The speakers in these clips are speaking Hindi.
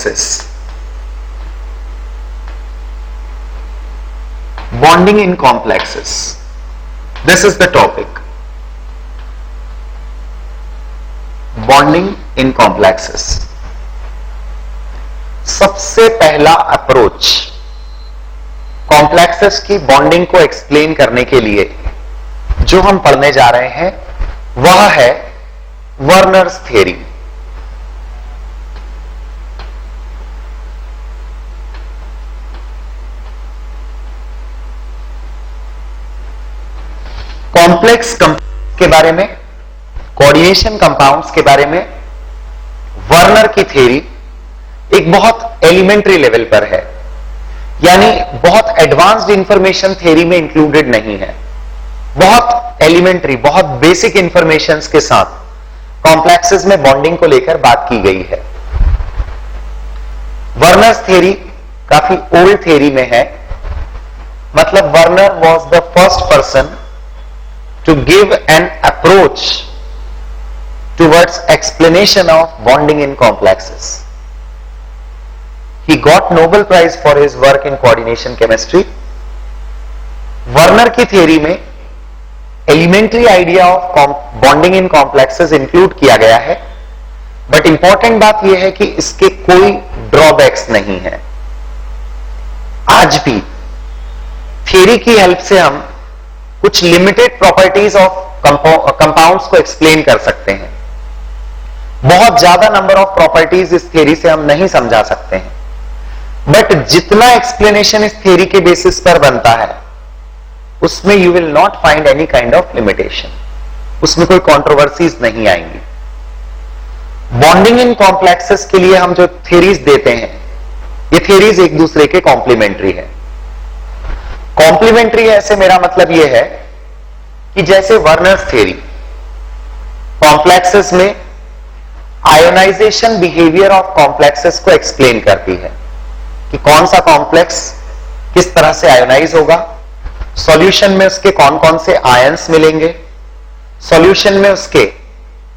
complexes. Bonding in complexes. This is the topic. Bonding in complexes. सबसे पहला अप्रोच कॉम्प्लेक्सेस की बॉन्डिंग को एक्सप्लेन करने के लिए जो हम पढ़ने जा रहे हैं वह है वर्नर्स थ्योरी। कॉम्प्लेक्स कंपाउंड्स के बारे में, कोऑर्डिनेशन कंपाउंड्स के बारे में वर्नर की थ्योरी एक बहुत एलिमेंट्री लेवल पर है, यानी बहुत एडवांस्ड इंफॉर्मेशन थ्योरी में इंक्लूडेड नहीं है। बहुत एलिमेंट्री, बहुत बेसिक इंफॉर्मेशंस के साथ कॉम्प्लेक्सेस में बॉन्डिंग को लेकर बात की गई है। वर्नर्स थ्योरी काफी ओल्ड थ्योरी में है, मतलब Werner was the first person to give an approach towards explanation of bonding in complexes. He got Nobel Prize for his work in coordination chemistry. Werner की थ्योरी में elementary idea of bonding in complexes include किया गया है, बट इंपॉर्टेंट बात यह है कि इसके कोई ड्रॉबैक्स नहीं है। आज भी थ्योरी की हेल्प से हम कुछ लिमिटेड प्रॉपर्टीज ऑफ कंपाउंड्स को एक्सप्लेन कर सकते हैं। बहुत ज्यादा नंबर ऑफ प्रॉपर्टीज इस थ्योरी से हम नहीं समझा सकते हैं, बट जितना एक्सप्लेनेशन इस थ्योरी के बेसिस पर बनता है उसमें you will not find any kind of limitation, उसमें कोई कंट्रोवर्सीज नहीं आएंगी। बॉन्डिंग इन कॉम्प्लेक्सेस के लिए हम जो थ्योरीज देते हैं ये थ्योरीज एक दूसरे के कॉम्प्लीमेंट्री है। कॉम्प्लीमेंट्री है से मेरा मतलब यह है कि जैसे वर्नर्स थ्योरी कॉम्प्लेक्सेस में आयोनाइजेशन बिहेवियर ऑफ कॉम्प्लेक्सेस को एक्सप्लेन करती है कि कौन सा कॉम्प्लेक्स किस तरह से आयोनाइज होगा, सॉल्यूशन में उसके कौन कौन से आयंस मिलेंगे, सॉल्यूशन में उसके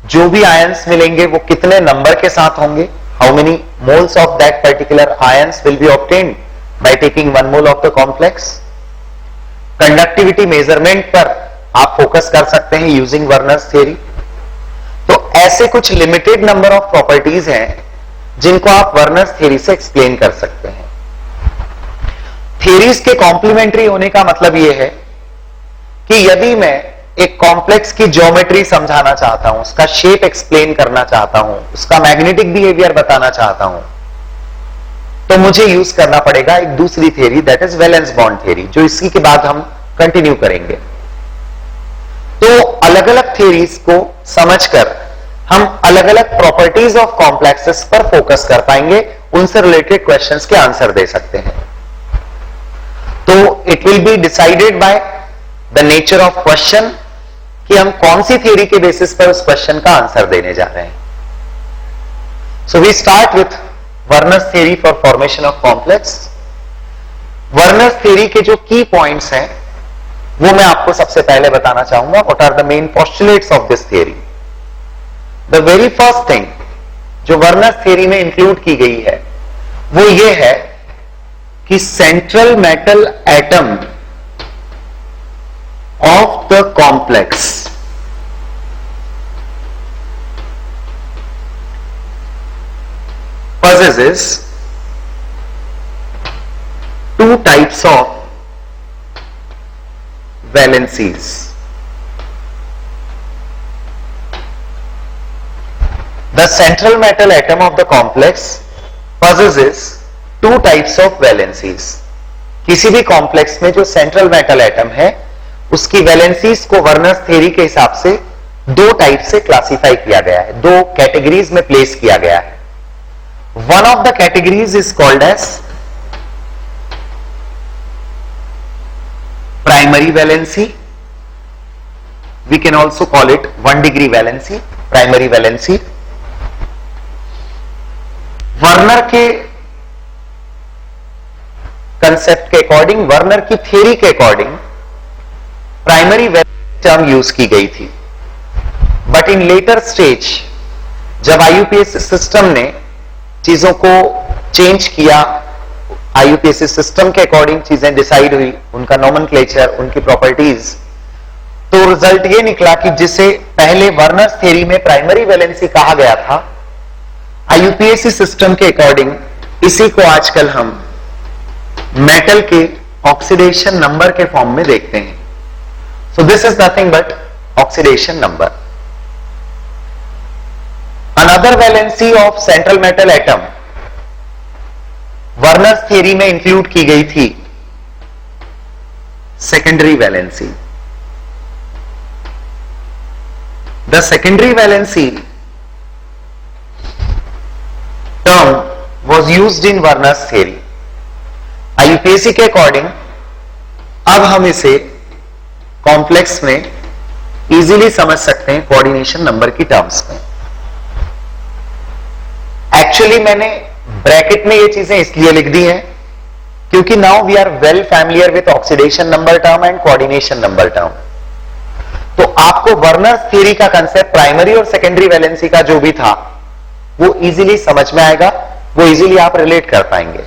जो भी आयंस मिलेंगे वो कितने नंबर के साथ होंगे, how many moles of that particular ions will be obtained by taking 1 mole of the complex. Conductivity measurement पर आप फोकस कर सकते हैं यूजिंग वर्नर्स थ्योरी। तो ऐसे कुछ लिमिटेड नंबर ऑफ प्रॉपर्टीज हैं जिनको आप वर्नर्स थ्योरी से एक्सप्लेन कर सकते हैं। थ्योरीज के कॉम्प्लीमेंट्री होने का मतलब यह है कि यदि मैं एक कॉम्प्लेक्स की ज्योमेट्री समझाना चाहता हूं, उसका शेप एक्सप्लेन करना चाहता हूं, उसका मैग्नेटिक बिहेवियर बताना चाहता हूं, तो मुझे यूज करना पड़ेगा एक दूसरी theory, that is valence bond theory, जो इसी के बाद हम कंटिन्यू करेंगे। तो अलग अलग थ्योरीज को समझकर हम अलग अलग प्रॉपर्टीज ऑफ कॉम्प्लेक्सेस पर फोकस कर पाएंगे, उनसे रिलेटेड क्वेश्चंस के आंसर दे सकते हैं। तो it will be decided by the nature of question कि हम कौन सी थ्योरी के बेसिस पर उस क्वेश्चन का आंसर देने जा रहे हैं। So we start with Werner's theory for formation of complex. Werner's theory के जो की पॉइंट्स हैं वो मैं आपको सबसे पहले बताना चाहूंगा। What are the main postulates of this theory? The very first thing जो वर्नर्स थ्योरी में इंक्लूड की गई है वो ये है कि central metal atom of the complex possesses two types of valencies. The central metal atom of the complex possesses two types of valencies. किसी भी कॉम्प्लेक्स में जो सेंट्रल मेटल एटम है उसकी वैलेंसीज को वर्नर्स थ्योरी के हिसाब से दो टाइप से क्लासिफाई किया गया है, दो कैटेगरीज में प्लेस किया गया है। One of the categories is called as primary valency, we can also call it 1 degree valency, primary valency. Werner के कंसेप्ट के अकॉर्डिंग, वर्नर की थ्योरी के according primary valency term use की गई थी, बट इन लेटर स्टेज जब आईयूपीएसी सिस्टम ने चीजों को चेंज किया, आईयूपीएसी सिस्टम के अकॉर्डिंग चीजें डिसाइड हुई, उनका नोमेनक्लेचर, उनकी प्रॉपर्टीज, तो रिजल्ट ये निकला कि जिसे पहले वर्नर्स थ्योरी में प्राइमरी वैलेंसी कहा गया था, आईयूपीएसी सिस्टम के अकॉर्डिंग इसी को आजकल हम मेटल के ऑक्सीडेशन नंबर के फॉर्म में देखते हैं. So this is nothing but oxidation number. Another valency of central metal atom Werner's theory में इंक्लूड की गई थी, secondary valency. The secondary valency term was used in Werner's theory. IUPAC के अकॉर्डिंग अब हम इसे कॉम्प्लेक्स में इजीली समझ सकते हैं कोऑर्डिनेशन नंबर की टर्म्स में. एक्चुअली मैंने ब्रैकेट में ये चीजें इसलिए लिख दी हैं क्योंकि now we are well familiar with oxidation number term and coordination number term. तो आपको वर्नर्स थ्योरी का कंसेप्ट प्राइमरी और सेकेंडरी वैलेंसी का जो भी था वो इजीली समझ में आएगा, वो इजीली आप रिलेट कर पाएंगे.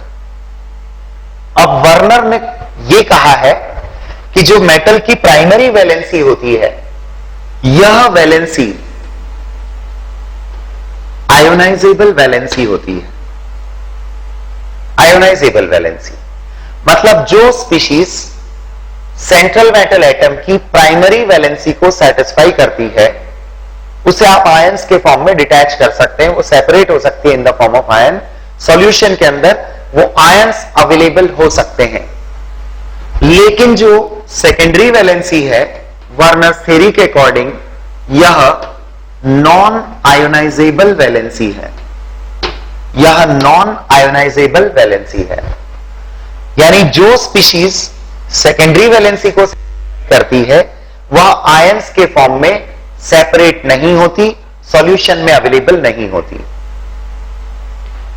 अब वर्नर ने ये कहा है कि जो मेटल की प्राइमरी वैलेंसी होती है, यह वैलेंसी आयोनाइजेबल वैलेंसी होती है. आयोनाइजेबल वैलेंसी मतलब जो स्पीशीज सेंट्रल मेटल एटम की प्राइमरी वैलेंसी को सेटिस्फाई करती है उसे आप आयंस के फॉर्म में डिटैच कर सकते हैं, वो सेपरेट हो सकती है in the form of ion. Solution के अंदर वो आयंस अवेलेबल हो सकते हैं. लेकिन जो सेकेंडरी वैलेंसी है वर्नर्स थ्योरी के अकॉर्डिंग यह नॉन आयोनाइजेबल वैलेंसी है. यह नॉन आयोनाइजेबल वैलेंसी है, यानी जो स्पीशीज सेकेंडरी वैलेंसी को करती है वह आयंस के फॉर्म में सेपरेट नहीं होती, सॉल्यूशन में अवेलेबल नहीं होती.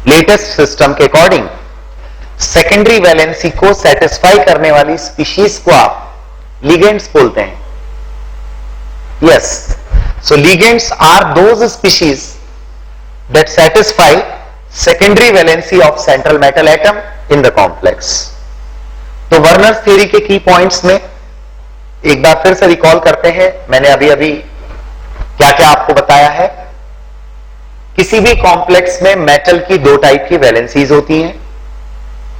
लेटेस्ट सिस्टम के अकॉर्डिंग सेकेंडरी वैलेंसी को सेटिस्फाई करने वाली स्पीशीज को आप लिगेंड्स बोलते हैं. Yes, so ligands are those species that satisfy secondary valency of central metal atom in the complex. तो वर्नर्स थ्योरी के की पॉइंट्स में एक बार फिर से रिकॉल करते हैं. मैंने अभी अभी क्या क्या आपको बताया है. किसी भी कॉम्प्लेक्स में मेटल की दो टाइप की वैलेंसीज होती हैं.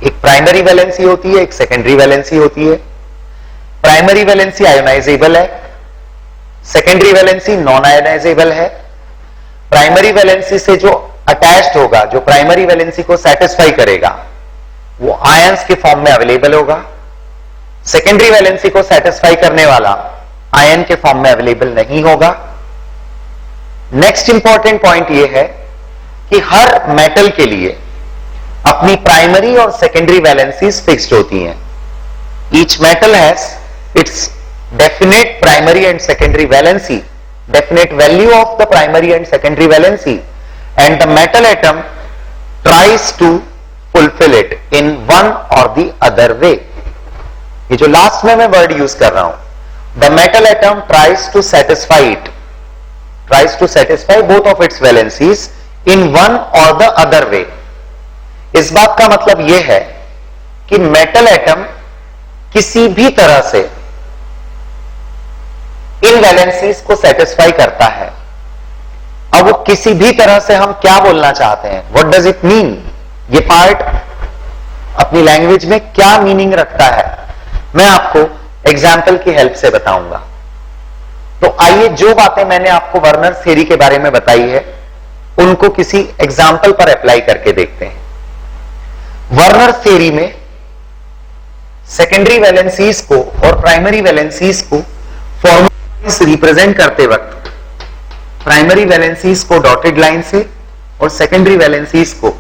एक प्राइमरी वैलेंसी होती है, एक सेकेंडरी वैलेंसी होती है. प्राइमरी वैलेंसी आयोनाइजेबल है, सेकेंडरी वैलेंसी नॉन आयोनाइजेबल है. प्राइमरी वैलेंसी से जो अटैच्ड होगा, जो प्राइमरी वैलेंसी को सेटिस्फाई करेगा, वो आयंस के फॉर्म में अवेलेबल होगा. सेकेंडरी वैलेंसी को सेटिस्फाई करने वाला आयन के फॉर्म में अवेलेबल नहीं होगा. नेक्स्ट इंपॉर्टेंट पॉइंट यह है कि हर मेटल के लिए अपनी प्राइमरी और सेकेंडरी वैलेंसीज फिक्स्ड होती हैं. Each metal has its definite primary and secondary valency, definite value of the primary and secondary valency, and the metal atom tries to fulfill it in one or the other way. ये जो लास्ट में मैं वर्ड यूज कर रहा हूं, the metal atom tries to satisfy it, tries to satisfy both of its valencies in one or the other way. इस बात का मतलब यह है कि मेटल एटम किसी भी तरह से इन वैलेंसीज को सेटिस्फाई करता है. अब वो किसी भी तरह से हम क्या बोलना चाहते हैं, व्हाट डज इट मीन, ये पार्ट अपनी लैंग्वेज में क्या मीनिंग रखता है, मैं आपको एग्जाम्पल की हेल्प से बताऊंगा. तो आइए जो बातें मैंने आपको वर्नर्स थ्योरी के बारे में बताई है उनको किसी एग्जाम्पल पर अप्लाई करके देखते हैं. वर्नर्स थ्योरी में सेकेंडरी वैलेंसीज को और प्राइमरी वैलेंसीज को फॉर्मूला से रिप्रेजेंट करते वक्त प्राइमरी वैलेंसीज को डॉटेड लाइन से और सेकेंडरी वैलेंसीज को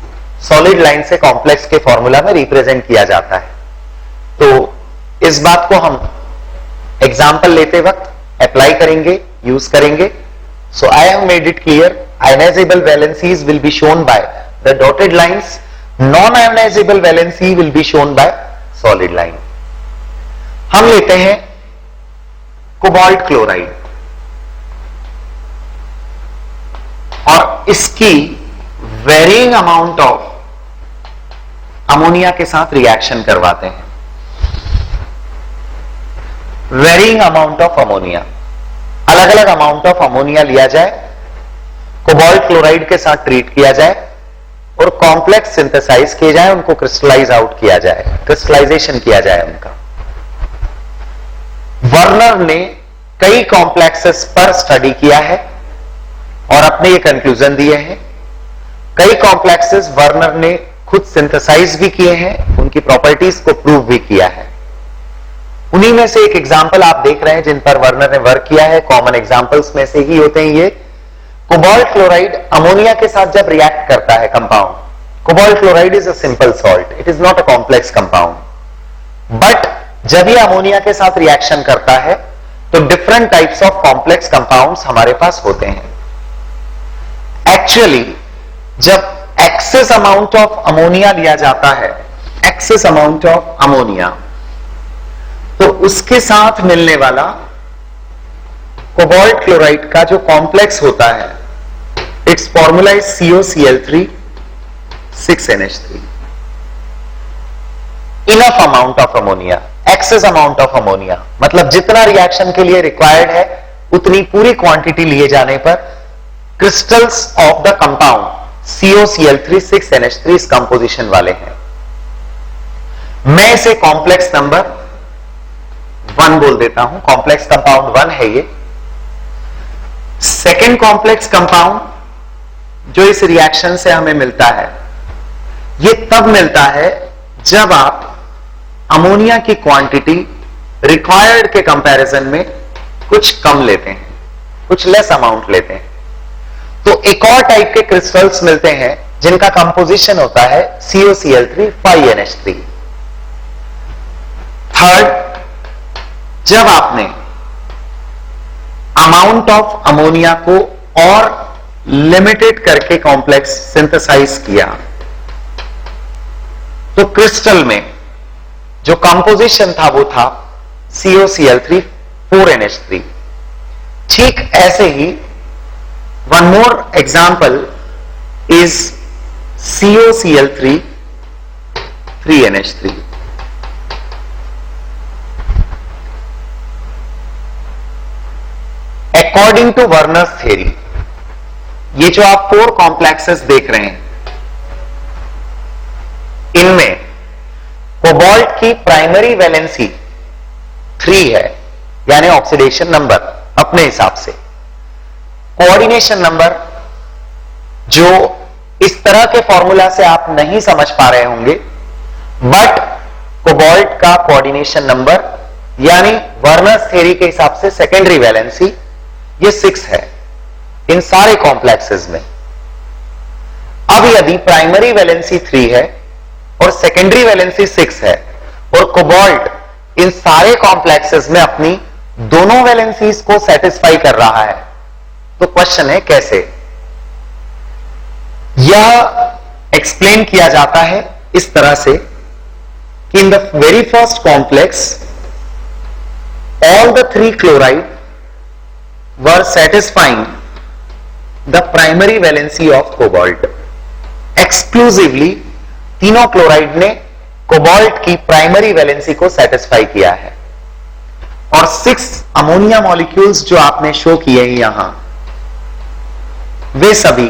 सॉलिड लाइन से कॉम्प्लेक्स के फॉर्मूला में रिप्रेजेंट किया जाता है. तो इस बात को हम एग्जाम्पल लेते वक्त अप्लाई करेंगे, यूज करेंगे. So I have made it clear, ionisable valencies will be shown by the dotted lines, non ionisable valency will be shown by solid line. हम लेते हैं कोबाल्ट क्लोराइड और इसकी वेरिंग अमाउंट ऑफ अमोनिया के साथ रिएक्शन करवाते हैं। वेरिंग अमाउंट ऑफ अमोनिया, अलग अलग अमाउंट ऑफ अमोनिया लिया जाए, कोबाल्ट क्लोराइड के साथ ट्रीट किया जाए और कॉम्प्लेक्स सिंथेसाइज किए जाए, उनको क्रिस्टलाइज आउट किया जाए, क्रिस्टलाइजेशन किया जाए उनका। वर्नर ने कई कॉम्प्लेक्सेस पर स्टडी किया है और अपने ये कंक्लूजन दिए हैं। कई कॉम्प्लेक्सेस वर्नर ने खुद सिंथेसाइज भी किए हैं, उनकी प्रॉपर्टीज को प्रूव भी किया है। उन्हीं में से एक एग्जाम्पल आप देख रहे हैं जिन पर वर्नर ने वर्क किया है, कॉमन एग्जाम्पल्स में से ही होते हैं ये। कोबाल्ट क्लोराइड अमोनिया के साथ जब रिएक्ट करता है compound, cobalt chloride is a simple salt, it is not a complex compound, but जब ये अमोनिया के साथ रिएक्शन करता है तो different types of complex compounds हमारे पास होते हैं। एक्चुअली जब एक्सेस अमाउंट ऑफ अमोनिया लिया जाता है, एक्सेस अमाउंट ऑफ अमोनिया, तो उसके साथ मिलने वाला कोबाल्ट क्लोराइड का जो कॉम्प्लेक्स होता है, it's formula is COCl3 6NH3। Enough amount of ammonia, excess amount of ammonia, मतलब जितना रिएक्शन के लिए रिक्वायर्ड है उतनी पूरी क्वांटिटी लिए जाने पर crystals of the compound COCl3 6NH3 इस कंपोजिशन वाले हैं। मैं इसे कॉम्प्लेक्स नंबर 1 बोल देता हूं, कॉम्प्लेक्स कंपाउंड 1 है ये। सेकेंड कॉम्प्लेक्स कंपाउंड जो इस रिएक्शन से हमें मिलता है, ये तब मिलता है जब आप अमोनिया की क्वांटिटी रिक्वायर्ड के कंपैरिजन में कुछ कम लेते हैं, कुछ लेस अमाउंट लेते हैं। तो एक और टाइप के क्रिस्टल्स मिलते हैं जिनका कंपोजिशन होता है COCl3 5NH3। थर्ड, जब आपने अमाउंट ऑफ अमोनिया को और लिमिटेड करके कॉम्प्लेक्स सिंथेसाइज किया तो क्रिस्टल में जो कंपोजिशन था वो था COCl3 4NH3। ठीक ऐसे ही one more example is COCl3 3NH3। According to Werner's theory, ये जो आप 4 कॉम्प्लेक्सेस देख रहे हैं, इनमें कोबाल्ट की प्राइमरी वैलेंसी 3 है, यानी ऑक्सीडेशन नंबर अपने हिसाब से। कोऑर्डिनेशन नंबर जो इस तरह के फॉर्मूला से आप नहीं समझ पा रहे होंगे, बट कोबाल्ट का कोऑर्डिनेशन नंबर यानी वर्नर्स थ्योरी के हिसाब से सेकेंडरी वैलेंसी ये 6 है इन सारे कॉम्प्लेक्सेस में। अब यदि प्राइमरी वैलेंसी 3 है और सेकेंडरी वैलेंसी 6 है और कोबाल्ट इन सारे कॉम्प्लेक्सेस में अपनी दोनों वैलेंसीज को सेटिस्फाई कर रहा है, तो क्वेश्चन है कैसे। यह एक्सप्लेन किया जाता है इस तरह से कि in the very first complex all the 3 chloride were satisfying the primary valency of cobalt. Exclusively तीनों क्लोराइड ने कोबाल्ट की प्राइमरी वैलेंसी को सेटिस्फाई किया है और 6 अमोनिया मॉलिक्यूल्स जो आपने शो किए हैं यहां, वे सभी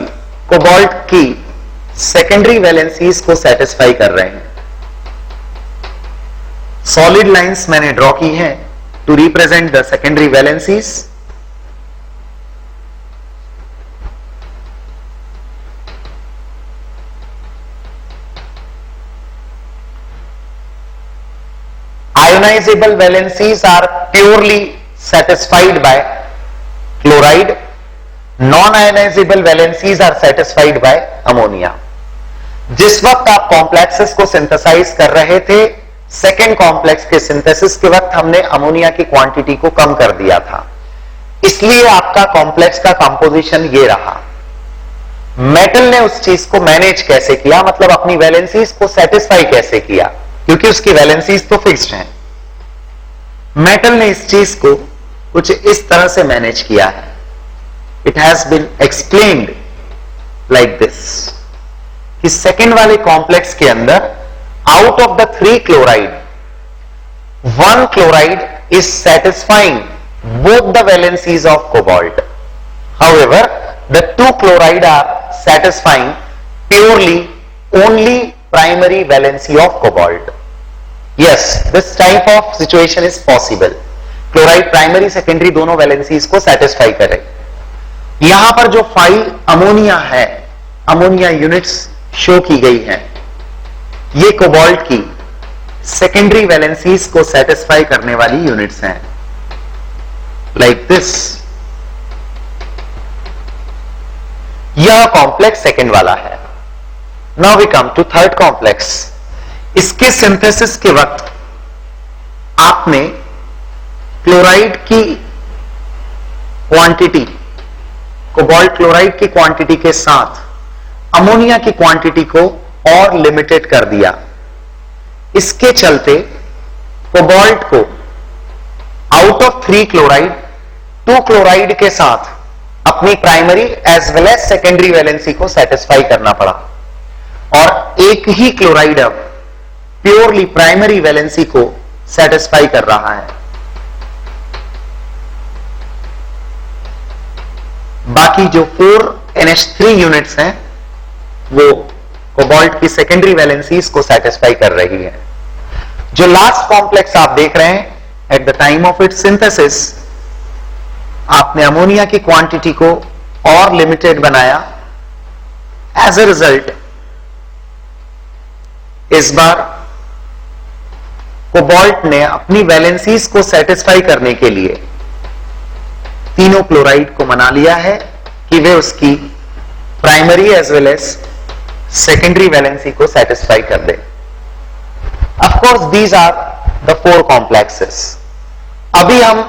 कोबाल्ट की सेकेंडरी वैलेंसीज को सेटिस्फाई कर रहे हैं। सॉलिड लाइंस मैंने ड्रॉ की हैं to represent the secondary valencies. Ionizable valencies are purely satisfied by chloride. Non-ionizable valencies are satisfied by ammonia. जिस वक्त आप कॉम्प्लेक्सेस को सिंथेसाइज कर रहे थे, सेकेंड कॉम्प्लेक्स के सिंथेसिस के वक्त हमने अमोनिया की क्वांटिटी को कम कर दिया था, इसलिए आपका कॉम्प्लेक्स का कंपोजिशन ये रहा। मेटल ने उस चीज को मैनेज कैसे किया, मतलब अपनी वैलेंसीज को सेटिस्फाई कैसे किया, क्योंकि उसकी वैलेंसीज तो फिक्स्ड हैं। मेटल ने इस चीज को कुछ इस तरह से मैनेज किया है। It has been explained like this कि सेकेंड वाले कॉम्प्लेक्स के अंदर out of the 3 chloride, 1 chloride is satisfying both the valencies of cobalt. However, the 2 chloride are satisfying purely only primary valency of cobalt. Yes, this type of situation is possible. Chloride primary secondary दोनों वैलेंसीज को सेटिस्फाई करे। यहां पर जो 5 अमोनिया है, अमोनिया यूनिट्स शो की गई हैं, ये कोबाल्ट की सेकेंडरी वैलेंसीज को सेटिस्फाई करने वाली यूनिट्स हैं, लाइक दिस। यह कॉम्प्लेक्स सेकेंड वाला है। Now we come to third complex. इसके सिंथेसिस के वक्त आपने क्लोराइड की क्वांटिटी, कोबाल्ट क्लोराइड की क्वांटिटी के साथ अमोनिया की क्वांटिटी को और लिमिटेड कर दिया। इसके चलते कोबाल्ट को आउट ऑफ 3 क्लोराइड 2 क्लोराइड के साथ अपनी primary as well as secondary valency को सेटिस्फाई करना पड़ा, और एक ही क्लोराइड अब प्योरली प्राइमरी वैलेंसी को सेटिस्फाई कर रहा है। बाकी जो 4 NH3 यूनिट्स हैं वो कोबाल्ट की सेकेंडरी वैलेंसीज को सेटिस्फाई कर रही है। जो लास्ट कॉम्प्लेक्स आप देख रहे हैं, at the time of its synthesis आपने अमोनिया की क्वांटिटी को और लिमिटेड बनाया। एज ए रिजल्ट इस बार कोबाल्ट ने अपनी वैलेंसीज को सेटिस्फाई करने के लिए तीनों क्लोराइड को मना लिया है कि वे उसकी primary as well as secondary valency को सेटिस्फाई कर दे। Of course these are the 4 complexes. अभी हम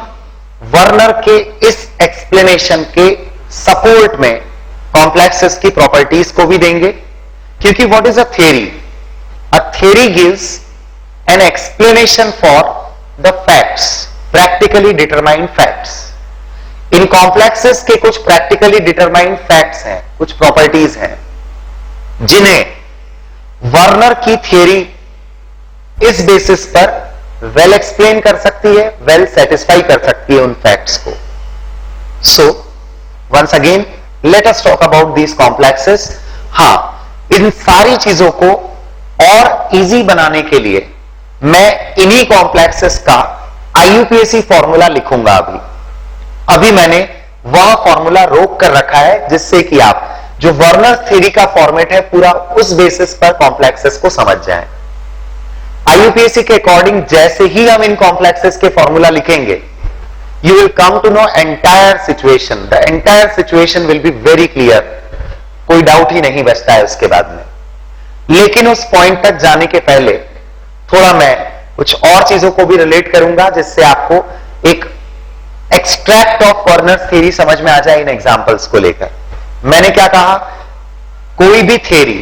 वर्नर के इस एक्सप्लेनेशन के सपोर्ट में कॉम्प्लेक्सेस की प्रॉपर्टीज को भी देंगे, क्योंकि what is a theory? A theory gives an explanation for the facts, practically determined facts. In complexes के कुछ प्रैक्टिकली डिटरमाइंड फैक्ट्स हैं, कुछ प्रॉपर्टीज हैं जिन्हें वर्नर की थ्योरी इस बेसिस पर वेल एक्सप्लेन कर सकती है, वेल सेटिस्फाई कर सकती है उन फैक्ट्स को। So once again let us talk about these complexes. हां, इन सारी चीजों को और इजी बनाने के लिए मैं इन्हीं कॉम्प्लेक्सेस का IUPAC फॉर्मूला लिखूंगा। अभी मैंने वह फॉर्मूला रोक कर रखा है जिससे कि आप जो वर्नर थ्योरी का फॉर्मेट है पूरा उस बेसिस पर कॉम्प्लेक्सेस को समझ जाएं। IUPAC के अकॉर्डिंग जैसे ही हम इन कॉम्प्लेक्सेस के फॉर्मूला लिखेंगे, you will come to know entire situation. The entire situation will be very clear, कोई डाउट ही नहीं बचता है उसके बाद में। लेकिन उस पॉइंट तक जाने के पहले थोड़ा मैं कुछ और चीजों को भी रिलेट करूंगा जिससे आपको एक एक्सट्रैक्ट ऑफ वर्नर थ्योरी समझ में आ जाए इन एग्जांपल्स को लेकर। मैंने क्या कहा? कोई भी थ्योरी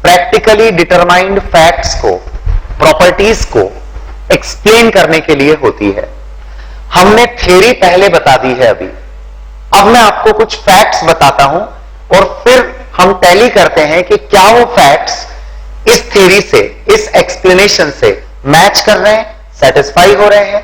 प्रैक्टिकली डिटरमाइंड फैक्ट्स को, प्रॉपर्टीज को एक्सप्लेन करने के लिए होती है। हमने थ्योरी पहले बता दी है अभी, अब मैं आपको कुछ फैक्ट्स बताता हूं और फिर हम टैली करते हैं कि क्या वो फैक्ट्स इस थ्योरी से, इस एक्सप्लेनेशन से मैच कर रहे हैं, सेटिस्फाई हो रहे हैं।